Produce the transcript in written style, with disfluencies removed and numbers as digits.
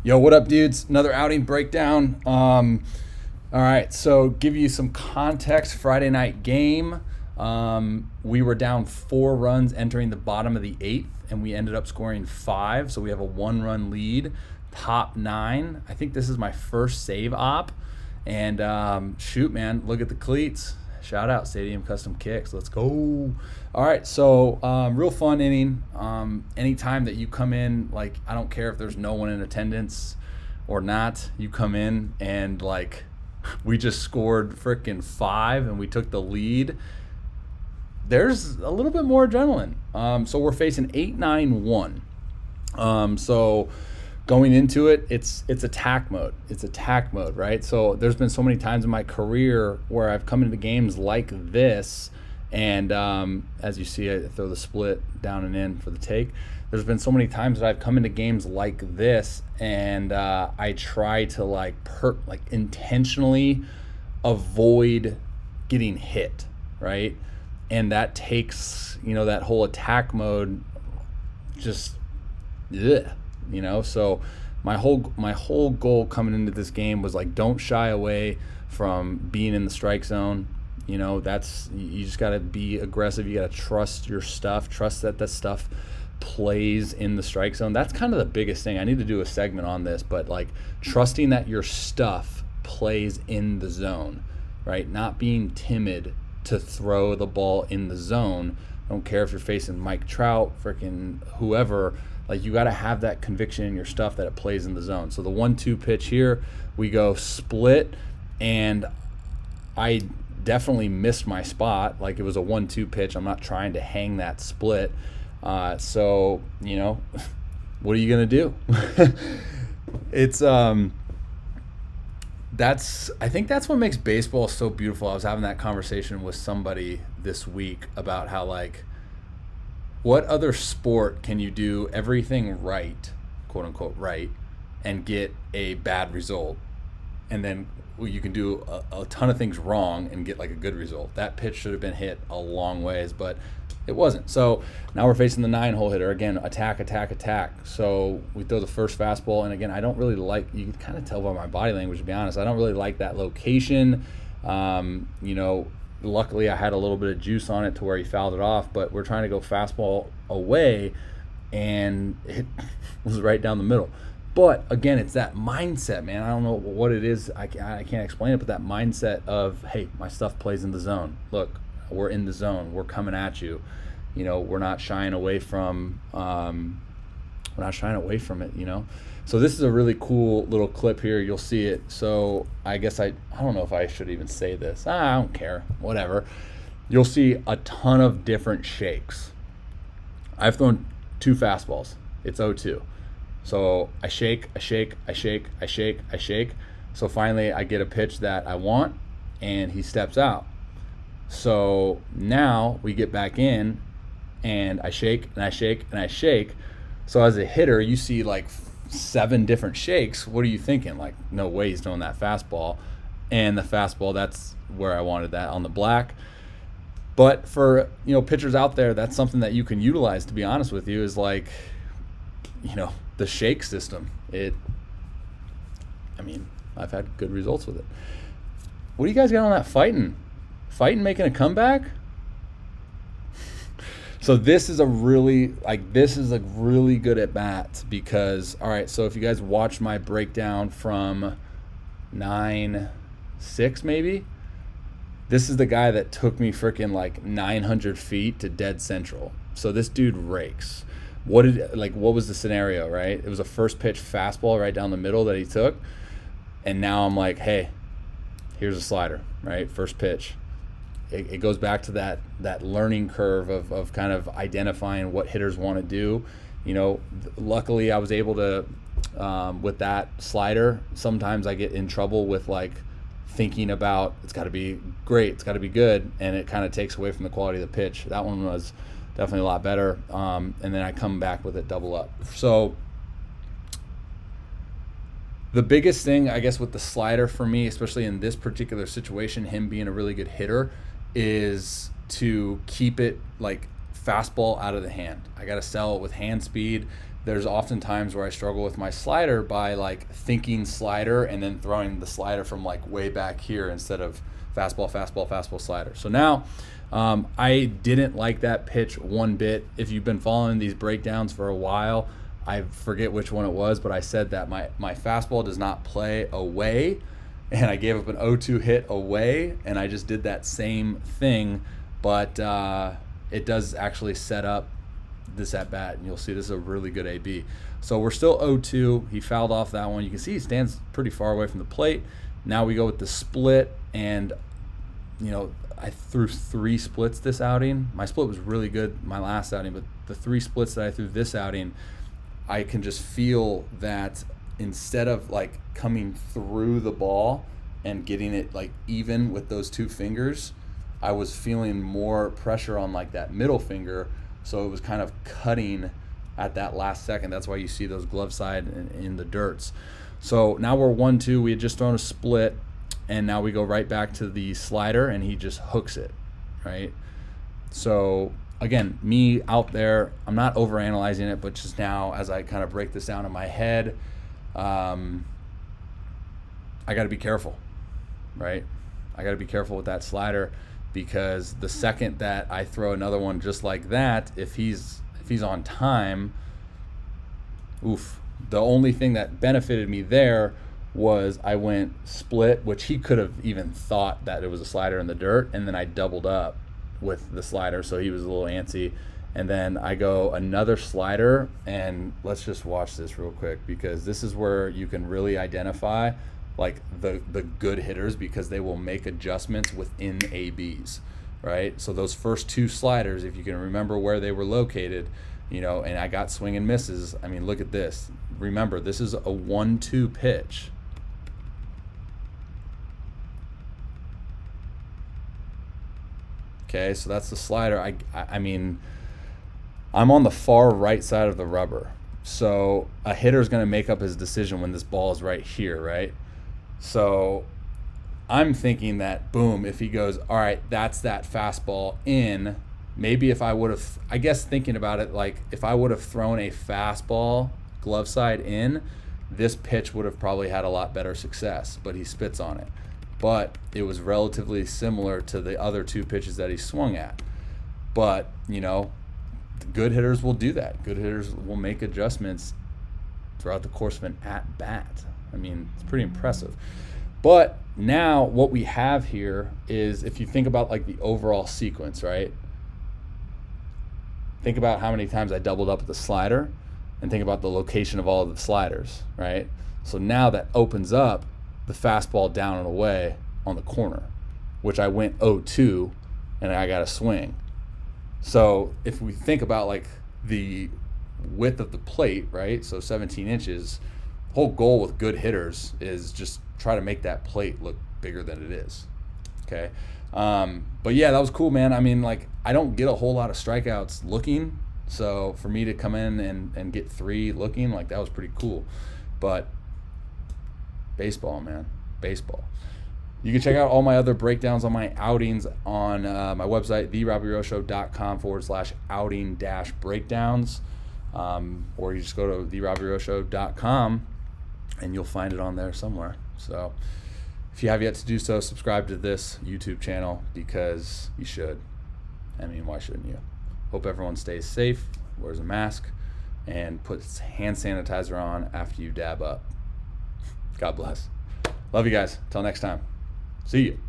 Yo, what up, dudes? Another outing breakdown. All right, so give you some context. Friday night game. We were down 4 runs entering the bottom of the 8th, and we ended up scoring 5. So we have a 1-run lead. Top 9. I think this is my first save op. And shoot, man, look at the cleats. Shout out Stadium Custom Kicks. Let's go. All right, so real fun inning. Anytime that you come in, like, I don't care if there's no one in attendance or not, you come in and, like, we just scored freaking 5 and we took the lead. There's a little bit more adrenaline. So we're facing 8-9-1. So going into it, it's attack mode. It's attack mode, right? So there's been so many times in my career where I've come into games like this, and as you see, I throw the split down and in for the take. There's been so many times that I've come into games like this, and I try to like intentionally avoid getting hit, right? And that takes, that whole attack mode just, so my whole goal coming into this game was like, don't shy away from being in the strike zone. That's, you just got to be aggressive. You got to trust your stuff, trust that the stuff plays in the strike zone. That's kind of the biggest thing. I need to do a segment on this, but like trusting that your stuff plays in the zone, right? Not being timid to throw the ball in the zone. I don't care if you're facing Mike Trout, freaking whoever. Like, you got to have that conviction in your stuff that it plays in the zone. So the 1-2 pitch here, we go split, and I definitely missed my spot. Like, it was a 1-2 pitch. I'm not trying to hang that split. So, what are you going to do? It's I think that's what makes baseball so beautiful. I was having that conversation with somebody this week about how, like, what other sport can you do everything right, quote unquote right, and get a bad result, and then you can do a ton of things wrong and get like a good result? That pitch should have been hit a long ways, but it wasn't. So now we're facing the 9-hole hitter again. Attack. So we throw the first fastball, and again, I don't really like. You can kind of tell by my body language, to be honest. I don't really like that location. Luckily, I had a little bit of juice on it to where he fouled it off, but we're trying to go fastball away, and it was right down the middle. But again, it's that mindset, man. I don't know what it is. I can't explain it, but that mindset of, hey, my stuff plays in the zone. Look, we're in the zone. We're coming at you. We're not shying away from. We're not shying away from it. So this is a really cool little clip here. You'll see it. So I guess I don't know if I should even say this. I don't care. Whatever. You'll see a ton of different shakes. I've thrown 2 fastballs. It's 0-2. So I shake. So finally I get a pitch that I want, and he steps out. So now we get back in, and I shake. So as a hitter, you see like 7 different shakes. What are you thinking? Like, no way he's throwing that fastball. And the fastball, that's where I wanted that, on the black. But for pitchers out there, that's something that you can utilize, to be honest with you, is like, the shake system. I've had good results with it. What do you guys got on that fighting making a comeback? So this is a really good at bat, because, all right, so if you guys watched my breakdown from 9-6 maybe, this is the guy that took me freaking like 900 feet to dead central. So this dude rakes. What was the scenario, right? It was a first pitch fastball right down the middle that he took, and now I'm like, hey, here's a slider, right? First pitch. It goes back to that learning curve of kind of identifying what hitters want to do. Luckily I was able to, with that slider, sometimes I get in trouble with like thinking about it's got to be great, it's got to be good, and it kind of takes away from the quality of the pitch. That one was definitely a lot better, and then I come back with it double up. So the biggest thing, I guess, with the slider for me, especially in this particular situation, him being a really good hitter, is to keep it like fastball out of the hand. I got to sell it with hand speed, there's often times where I struggle with my slider by like thinking slider and then throwing the slider from like way back here instead of fastball, fastball, fastball, slider. So now I didn't like that pitch one bit. If you've been following these breakdowns for a while, I forget which one it was, but I said that my fastball does not play away, and I gave up an 0-2 hit away, and I just did that same thing, but it does actually set up this at bat, and you'll see this is a really good AB. So we're still 0-2. He fouled off that one. You can see he stands pretty far away from the plate. Now we go with the split, and you know, I threw 3 splits this outing. My split was really good my last outing, but the 3 splits that I threw this outing, I can just feel that instead of like coming through the ball and getting it like even with those 2 fingers, I was feeling more pressure on like that middle finger. So it was kind of cutting at that last second. That's why you see those glove side in the dirts. So now we're 1-2. We had just thrown a split, and now we go right back to the slider, and he just hooks it, right? So again, me out there, I'm not overanalyzing it, but just now as I kind of break this down in my head, I got to be careful, right? I got to be careful with that slider, because the second that I throw another one just like that, if he's on time, oof. The only thing that benefited me there was I went split, which he could have even thought that it was a slider in the dirt, and then I doubled up with the slider, so he was a little antsy. And then I go another slider, and let's just watch this real quick, because this is where you can really identify like the good hitters, because they will make adjustments within ABs, right? So those first 2 sliders, if you can remember where they were located, you know, and I got swing and misses. I mean, look at this. Remember, this is a 1-2 pitch. Okay, so that's the slider. I mean, I'm on the far right side of the rubber. So a hitter's going to make up his decision when this ball is right here, right? So I'm thinking that, boom, if he goes, all right, that's that fastball in, maybe if I would have, I guess thinking about it, like if I would have thrown a fastball glove side in, this pitch would have probably had a lot better success, but he spits on it. But it was relatively similar to the other 2 pitches that he swung at. But, you know, good hitters will do that. Good hitters will make adjustments throughout the course of an at-bat. I mean, it's pretty impressive. But now what we have here is, if you think about like the overall sequence, right? Think about how many times I doubled up with the slider, and think about the location of all of the sliders, right? So now that opens up the fastball down and away on the corner, which I went 0-2, and I got a swing. So if we think about like the width of the plate, right? So 17 inches, whole goal with good hitters is just try to make that plate look bigger than it is. Okay. But yeah, that was cool, man. I mean, like, I don't get a whole lot of strikeouts looking. So for me to come in and get 3 looking, like, that was pretty cool. But baseball, man, baseball. You can check out all my other breakdowns on my outings on my website, therobbyrowshow.com/outing-breakdowns. Or you just go to therobbyrowshow.com and you'll find it on there somewhere. So if you have yet to do so, subscribe to this YouTube channel, because you should. I mean, why shouldn't you? Hope everyone stays safe, wears a mask, and puts hand sanitizer on after you dab up. God bless. Love you guys. Till next time. See you.